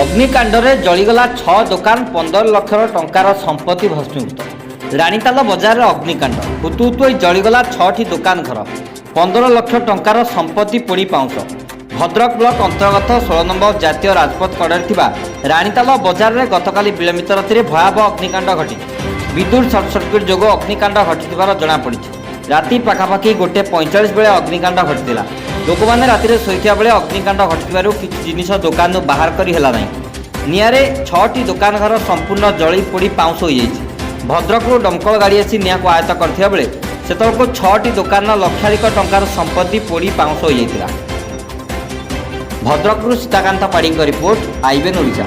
ଅଗ୍ନିକାଣ୍ଡରେ ଜଳିଗଲା 6 ଦୋକାନ 15 ଲକ୍ଷ ଟଙ୍କାର ସମ୍ପତ୍ତି ଭସ୍ମୀଭୂତ। ରାଣୀତାଲ ବଜାରରେ ଅଗ୍ନିକାଣ୍ଡ ହୁତୁ ହୁତୁ ହୋଇ ଜଳିଗଲା 6ଟି ଦୋକାନ ଘର 15 ଲକ୍ଷ ଟଙ୍କାର ସମ୍ପତ୍ତି ପୋଡ଼ି ପାଉଁଶ। ଭଦ୍ରକ ବ୍ଲକ ଅନ୍ତର୍ଗତ 16 ନମ୍ବର ଜାତୀୟ ରାଜପଥ କଡ଼ରେ ଥିବା ରାଣୀତାଲ ବଜାରରେ ଗତକାଲି ବିଳମ୍ବିତ ରାତିରେ ଭୟାବହ ଅଗ୍ନିକାଣ୍ଡ ଘଟିଛି। ବିଦ୍ୟୁତ୍ ସର୍ଟ ସର୍କିଟ୍ ଯୋଗୁଁ ଅଗ୍ନିକାଣ୍ଡ ଘଟିଥିବାର ଜଣାପଡ଼ିଛି। ରାତି ପାଖାପାଖି 1:45 ବେଳେ ଅଗ୍ନିକାଣ୍ଡ ଘଟିଥିଲା। ଲୋକମାନେ ରାତିରେ ଶୋଇଥିବା ବେଳେ ଅଗ୍ନିକାଣ୍ଡ ଘଟିଥିବାରୁ କିଛି ଜିନିଷ ଦୋକାନରୁ ବାହାର କରି ହେଲା ନାହିଁ। ନିଆଁରେ 6ଟି ଦୋକାନ ଘର ସମ୍ପୂର୍ଣ୍ଣ ଜଳି ପୋଡ଼ି ପାଉଁଶ ହୋଇଯାଇଛି। ଭଦ୍ରକରୁ ଦମକଳ ଗାଡ଼ି ଆସି ନିଆଁକୁ ଆୟତ୍ତ କରିଥିବା ବେଳେ ସେତେବେଳକୁ 6ଟି ଦୋକାନର ଲକ୍ଷାଧିକ ଟଙ୍କାର ସମ୍ପତ୍ତି ପୋଡ଼ି ପାଉଁଶ ହୋଇଯାଇଥିଲା। ଭଦ୍ରକରୁ ସୀତାକାନ୍ତ ପାଢ଼ୀଙ୍କ ରିପୋର୍ଟ, ଆଇବେନ୍ ଓଡ଼ିଶା।